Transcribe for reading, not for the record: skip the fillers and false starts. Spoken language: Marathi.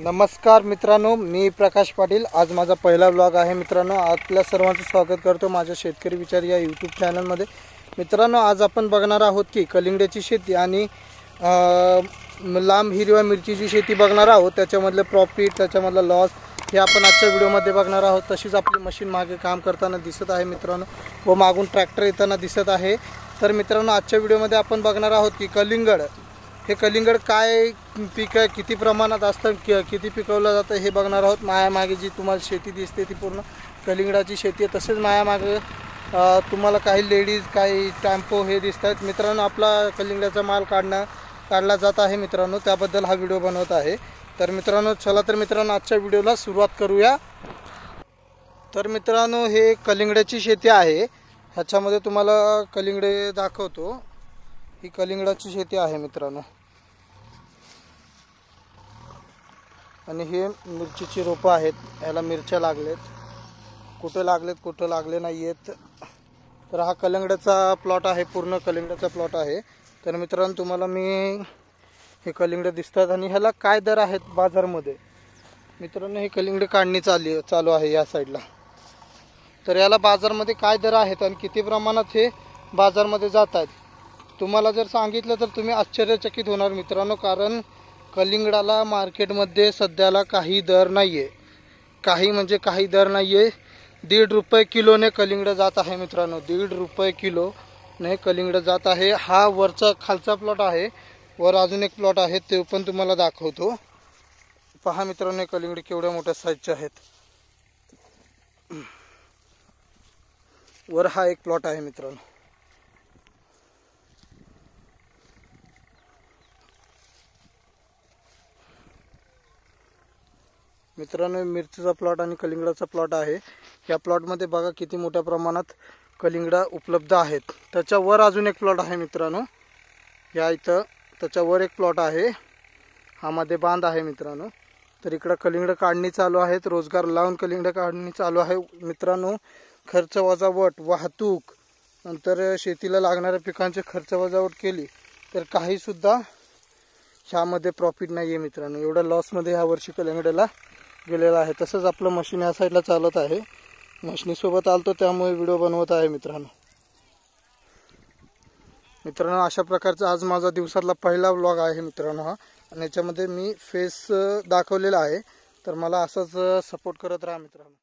नमस्कार मित्रांनो, मी प्रकाश पाटील। आज माझा पहिला व्लॉग आहे मित्रांनो। आपल्या सर्वांचं स्वागत करतो माझ्या शेतकरी विचार या यूट्यूब चॅनलमध्ये। मित्रांनो, आज आपण बघणार आहोत की कलिंगड्याची शेती आणि लांब हिरव्या मिरचीची शेती बघणार आहोत। त्याच्यामधले प्रॉफिट, त्याच्यामधला लॉस हे आपण आजच्या व्हिडिओमध्ये बघणार आहोत। तशीच आपली मशीन मागे काम करताना दिसत आहे मित्रांनो, व मागून ट्रॅक्टर येताना दिसत आहे। तर मित्रांनो, आजच्या व्हिडिओमध्ये आपण बघणार आहोत की कलिंगड हे कलिंगड काय पीक आहे, किती प्रमाणात असतं, किती पिकवलं जातं हे बघणार आहोत। मायामागे जी तुम्हाला शेती दिसते ती पूर्ण कलिंगडाची शेती आहे। तसेच मायामागे तुम्हाला काही लेडीज, काही टेम्पो हे दिसत आहेत मित्रांनो। आपला कलिंगडाचा माल काढला जात आहे मित्रांनो, त्याबद्दल हा व्हिडिओ बनवत आहे। तर मित्रांनो, चला तर मित्रांनो आजच्या व्हिडिओला सुरुवात करूया। तर मित्रांनो, हे कलिंगडाची शेती आहे। ह्याच्यामध्ये तुम्हाला कलिंगडे दाखवतो। ही कलिंगडाची शेती आहे मित्रांनो, आणि हे मिरचीची रोपं आहेत। याला मिरच्या लागलेत, कुठे लागलेत कुठे लागले नाहीयेत। तर हा कलिंगडाचा प्लॉट आहे, पूर्ण कलिंगडाचा प्लॉट आहे। तर मित्रांनो, तुम्हाला मी हे कलिंगडे दिसतात आणि ह्याला काय दर आहेत बाजारमध्ये। मित्रांनो, हे कलिंगडे काढणी चालू आहे या साईडला। तर याला बाजारमध्ये काय दर आहेत आणि किती प्रमाणात हे बाजारमध्ये जातात तुम्हाला जर सांगितलं तर तुम्ही आश्चर्यचकित होणार मित्रांनो। कारण कलिंगडाला मार्केटमध्ये सध्याला काही दर नाहीये, काही म्हणजे काही दर नाहीये। 1.5 रुपये किलोने कलिंगड जात आहे मित्रांनो, 1.5 रुपये किलोने कलिंगड जात आहे। हा वरचा खालचा प्लॉट आहे, वर अजून एक प्लॉट आहे, ते पण तुम्हाला दाखवतो। पहा मित्रांनो, कलिंगड केवढ्या मोठ्या साईजचे आहेत। वर हा एक प्लॉट आहे मित्रांनो। मित्रांनो, मिरचीचा प्लॉट आणि कलिंगडाचा प्लॉट आहे। या प्लॉटमध्ये बघा किती मोठ्या प्रमाणात कलिंगडा उपलब्ध आहेत। त्याच्यावर अजून एक प्लॉट आहे मित्रांनो, या इथं त्याच्यावर एक प्लॉट आहे, हा मध्ये बांध आहे मित्रांनो। तर इकडं कलिंगड काढणी चालू आहे, रोजगार लावून कलिंगड काढणी चालू आहे मित्रांनो। खर्च वजावट, वाहतूक, नंतर शेतीला लागणाऱ्या पिकांचे खर्च वजावट केली तर काही सुद्धा ह्यामध्ये प्रॉफिट नाही आहे मित्रांनो। एवढं लॉसमध्ये ह्या वर्षी कलिंगडाला गेलेला आहे। तसंच आपलं मशीन या साईडला चालत आहे, मशीनीसोबत आलतो त्यामुळे व्हिडिओ बनवत आहे मित्रांनो। अशा प्रकारचा आज माझा दिवसातला पहिला व्लॉग आहे मित्रांनो हा, आणि याच्यामध्ये मी फेस दाखवलेला आहे। तर मला असंच सपोर्ट करत राहा मित्रांनो।